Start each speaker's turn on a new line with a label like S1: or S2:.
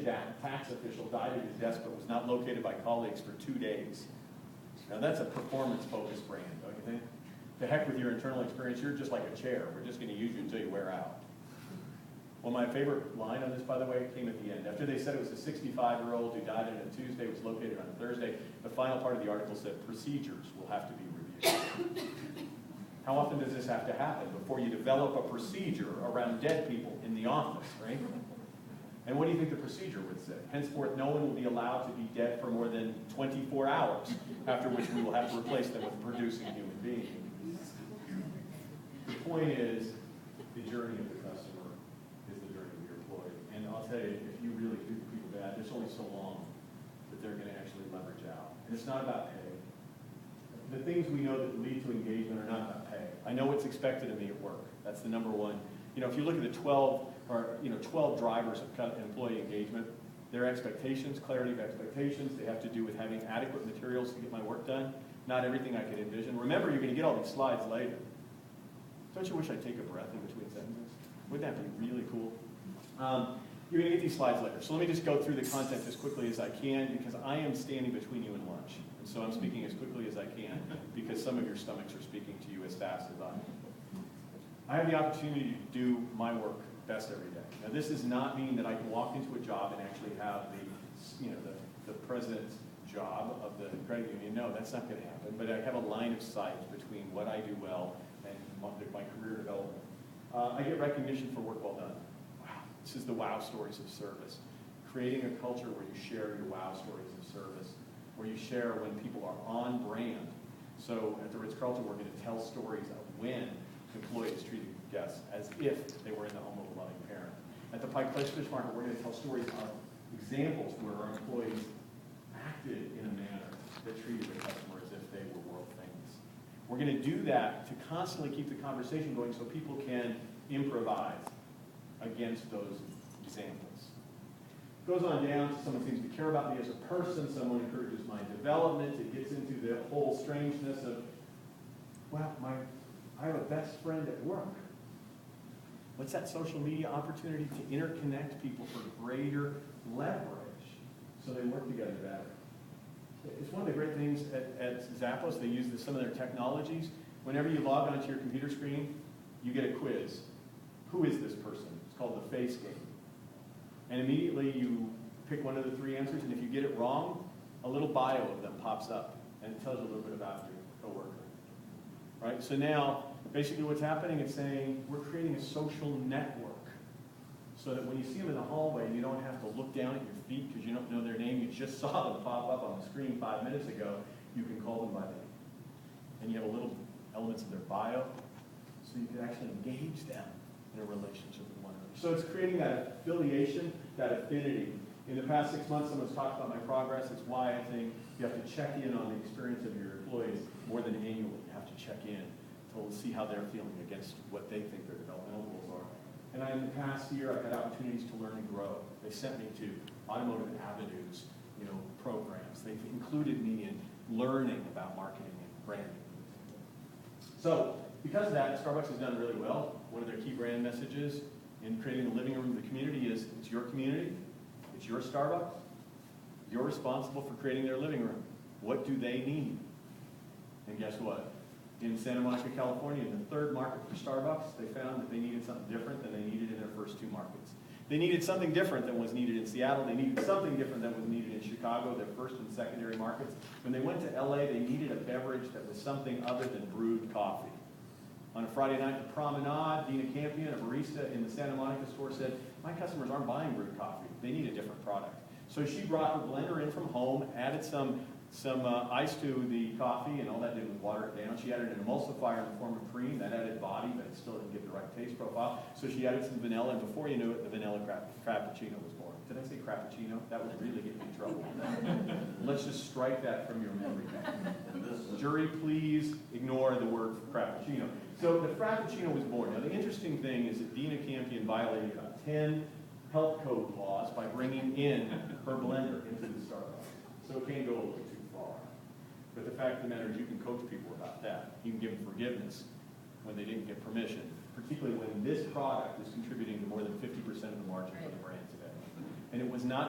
S1: tax official died at his desk but was not located by colleagues for 2 days. Now that's a performance-focused brand, don't you think? To heck with your internal experience, you're just like a chair. We're just going to use you until you wear out. Well, my favorite line on this, by the way, came at the end. After they said it was a 65-year-old who died on a Tuesday, was located on a Thursday, the final part of the article said, procedures will have to be reviewed. How often does this have to happen before you develop a procedure around dead people in the office, right? And what do you think the procedure would say? Henceforth, no one will be allowed to be dead for more than 24 hours, after which we will have to replace them with a producing human being. The point is, the journey of the customer is the journey of your employee. And I'll tell you, if you really treat the people bad, there's only so long that they're going to actually leverage out. And it's not about pay. The things we know that lead to engagement are not about pay. I know what's expected of me at work. That's the number one. You know, if you look at the 12 drivers of employee engagement, their expectations, clarity of expectations, they have to do with having adequate materials to get my work done. Not everything I could envision. Remember, you're going to get all these slides later. Don't you wish I'd take a breath in between sentences? Wouldn't that be really cool? You're going to get these slides later. So let me just go through the content as quickly as I can, because I am standing between you and lunch. And so I'm speaking as quickly as I can, because some of your stomachs are speaking to you as fast as I am. I have the opportunity to do my work best every day. Now, this does not mean that I can walk into a job and actually have the president's job of the credit union. No, that's not going to happen. But I have a line of sight between what I do well and my career development. I get recognition for work well done. Wow, this is the wow stories of service. Creating a culture where you share your wow stories of service, where you share when people are on brand. So at the Ritz-Carlton, we're going to tell stories of when employees treated guests as if they were in the home of a loving parent. At the Pike Place Fish Market, we're going to tell stories of examples where our employees acted in a manner that treated the customer as if they were world famous. We're going to do that to constantly keep the conversation going so people can improvise against those examples. It goes on down to someone seems to care about me as a person, someone encourages my development. It gets into the whole strangeness of, well, I have a best friend at work. What's that social media opportunity to interconnect people for greater leverage so they work together better? It's one of the great things at Zappos. They use some of their technologies. Whenever you log onto your computer screen, you get a quiz. Who is this person? It's called the face game. And immediately you pick one of the 3 answers, and if you get it wrong, a little bio of them pops up, and it tells you a little bit about your coworker. Right? So now, basically what's happening is saying we're creating a social network so that when you see them in the hallway, you don't have to look down at your feet because you don't know their name. You just saw them pop up on the screen 5 minutes ago. You can call them by name. And you have a little elements of their bio so you can actually engage them in a relationship with one another. So it's creating that affiliation, that affinity. In the past 6 months, someone's talked about my progress. It's why I think you have to check in on the experience of your employees more than annually. You have to check in to see how they're feeling against what they think their developmental goals are. And in the past year, I've had opportunities to learn and grow. They sent me to Automotive Avenues, programs. They've included me in learning about marketing and branding. So because of that, Starbucks has done really well. One of their key brand messages in creating the living room of the community is it's your community, it's your Starbucks. You're responsible for creating their living room. What do they need? And guess what? In Santa Monica, California, in the 3rd market for Starbucks, they found that they needed something different than they needed in their first 2 markets. They needed something different than was needed in Seattle. They needed something different than was needed in Chicago, their first and secondary markets. When they went to LA, they needed a beverage that was something other than brewed coffee. On a Friday night at the Promenade, Dina Campion, a barista in the Santa Monica store, said, my customers aren't buying brewed coffee. They need a different product. So she brought her blender in from home, added some ice to the coffee, and all that did was water it down. She added an emulsifier in the form of cream. That added body, but it still didn't give the right taste profile. So she added some vanilla, and before you knew it, the vanilla frappuccino was born. Did I say frappuccino? That would really get me in trouble. Let's just strike that from your memory bank. Jury, please ignore the word frappuccino. So the frappuccino was born. Now the interesting thing is that Dina Campion violated about 10 health code laws by bringing in her blender into the Starbucks. So it can't go a little too far. But the fact of the matter is you can coach people about that. You can give them forgiveness when they didn't get permission, particularly when this product is contributing to more than 50% of the margin of the brand today. And it was not